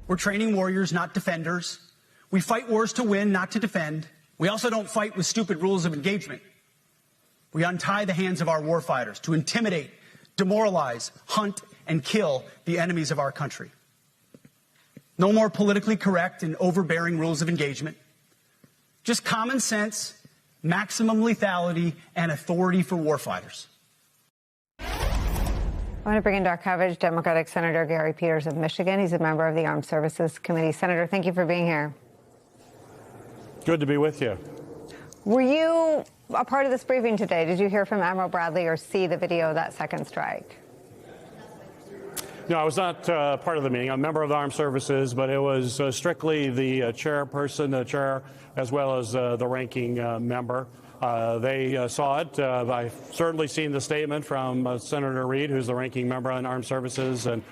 We're training warriors, not defenders. We fight wars to win, not to defend. We also don't fight with stupid rules of engagement. We untie the hands of our warfighters to intimidate, demoralize, hunt, and kill the enemies of our country. No more politically correct and overbearing rules of engagement. Just common sense, maximum lethality, and authority for warfighters. I want to bring into our coverage Democratic Senator Gary Peters of Michigan. He's a member of the Armed Services Committee. Senator, thank you for being here. Good to be with you. Were you a part of this briefing today? Did you hear from Admiral Bradley or see the video of that second strike? No, I was not part of the meeting. I'm a member of the Armed Services, but it was strictly the chairperson, the chair, as well as the ranking member. They saw it. I've certainly seen the statement from Senator Reid, who's the ranking member on Armed Services, and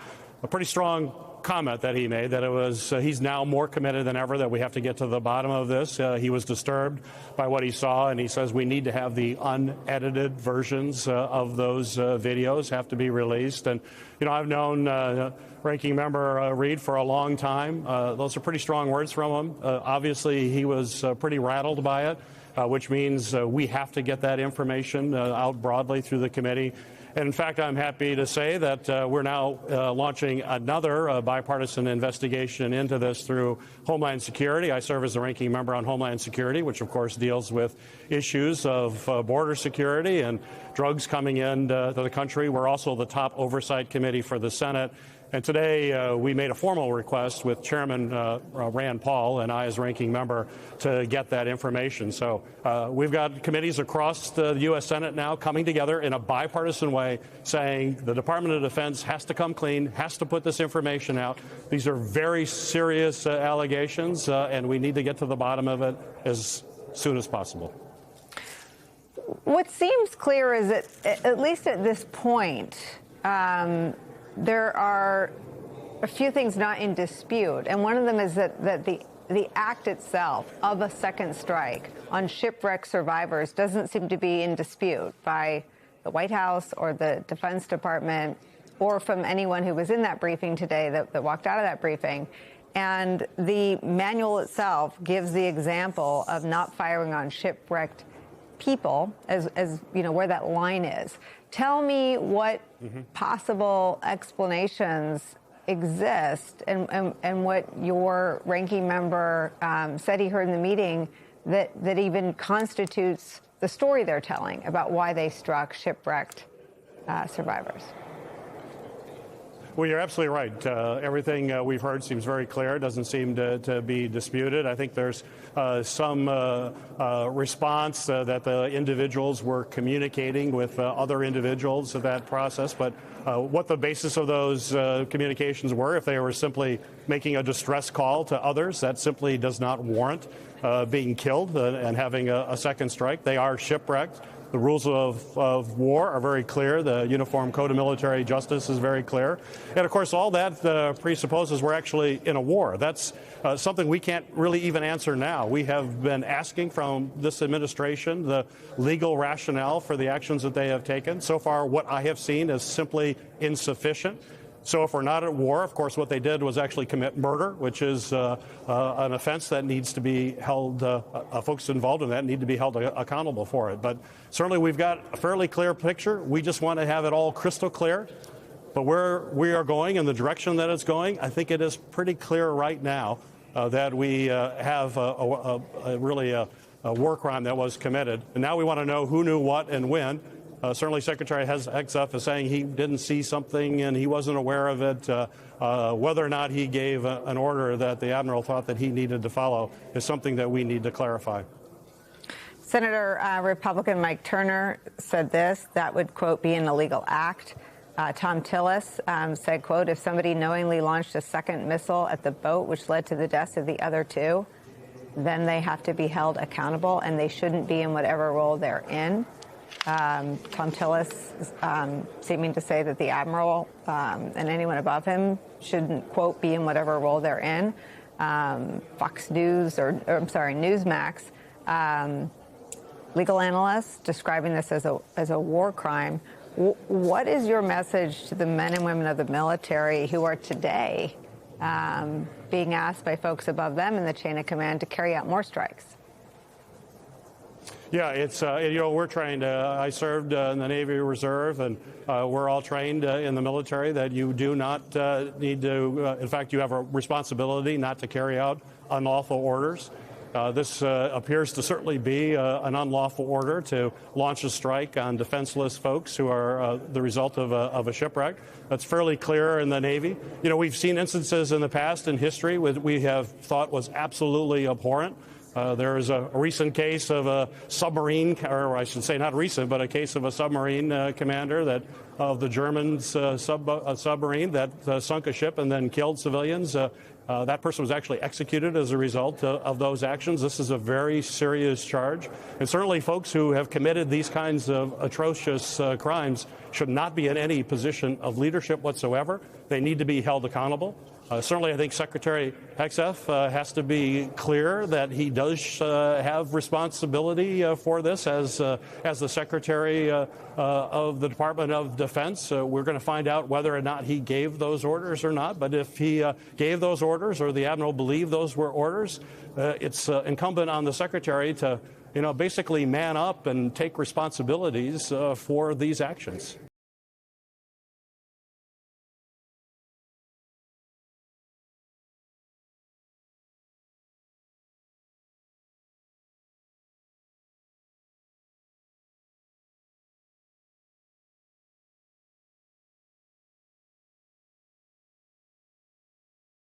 a pretty strong comment that he made, that it was he's now more committed than ever, that we have to get to the bottom of this. He was disturbed by what he saw, and he says we need to have the unedited versions of those videos have to be released. And, you know, I've known Ranking Member Reid for a long time. Those are pretty strong words from him. Obviously, he was pretty rattled by it, which means we have to get that information out broadly through the committee. And in fact, I'm happy to say that we're now launching another bipartisan investigation into this through Homeland Security. I serve as the ranking member on Homeland Security, which of course deals with issues of border security and drugs coming into the country. We're also the top oversight committee for the Senate. And today we made a formal request with Chairman Rand Paul and I as ranking member to get that information. So we've got committees across the U.S. Senate now coming together in a bipartisan way, saying the Department of Defense has to come clean, has to put this information out. These are very serious allegations, and we need to get to the bottom of it as soon as possible. What seems clear is that, at least at this point, there are a few things not in dispute, and one of them is that the act itself of a second strike on shipwreck survivors doesn't seem to be in dispute by the White House or the Defense Department or from anyone who was in that briefing today that walked out of that briefing. And the manual itself gives the example of not firing on shipwrecked people as you know, where that line is. Tell me what possible explanations exist and what your ranking member said he heard in the meeting that even constitutes the story they're telling about why they struck shipwrecked survivors. Well, you're absolutely right. Everything we've heard seems very clear. It doesn't seem to be disputed. I think there's some response that the individuals were communicating with other individuals of that process. But what the basis of those communications were, if they were simply making a distress call to others, that simply does not warrant being killed and having a second strike. They are shipwrecked. The rules of war are very clear. The Uniform Code of Military Justice is very clear. And, of course, all that presupposes we're actually in a war. That's something we can't really even answer now. We have been asking from this administration the legal rationale for the actions that they have taken. So far, what I have seen is simply insufficient. So if we're not at war, of course, what they did was actually commit murder, which is an offense that needs to be held, folks involved in that need to be held accountable for it. But certainly we've got a fairly clear picture. We just want to have it all crystal clear. But where we are going and the direction that it's going, I think it is pretty clear right now that we have really a war crime that was committed. And now we want to know who knew what and when. Certainly Secretary Hegseth is saying he didn't see something and he wasn't aware of it. Whether or not he gave an order that the Admiral thought that he needed to follow is something that we need to clarify. Senator Republican Mike Turner said this, that would, quote, be an illegal act. Tom Tillis said, quote, if somebody knowingly launched a second missile at the boat, which led to the deaths of the other two, then they have to be held accountable and they shouldn't be in whatever role they're in. Tom Tillis seeming to say that the Admiral and anyone above him shouldn't, quote, be in whatever role they're in. Fox News, or I'm sorry, Newsmax, legal analysts describing this as a war crime. What is your message to the men and women of the military who are today being asked by folks above them in the chain of command to carry out more strikes. Yeah, it's, we're trained. I served in the Navy Reserve, and we're all trained in the military that you do not need to, in fact, you have a responsibility not to carry out unlawful orders. This appears to certainly be an unlawful order to launch a strike on defenseless folks who are the result of a shipwreck. That's fairly clear in the Navy. We've seen instances in the past in history we have thought was absolutely abhorrent. There is a recent case of a submarine, or I should say not recent, but a case of a submarine commander of the German submarine that sunk a ship and then killed civilians. That person was actually executed as a result of those actions. This is a very serious charge. And certainly folks who have committed these kinds of atrocious crimes should not be in any position of leadership whatsoever. They need to be held accountable. Certainly, I think Secretary Hegseth has to be clear that he does have responsibility for this as the Secretary of the Department of Defense. We're going to find out whether or not he gave those orders or not. But if he gave those orders, or the Admiral believed those were orders, it's incumbent on the Secretary to, basically man up and take responsibilities for these actions.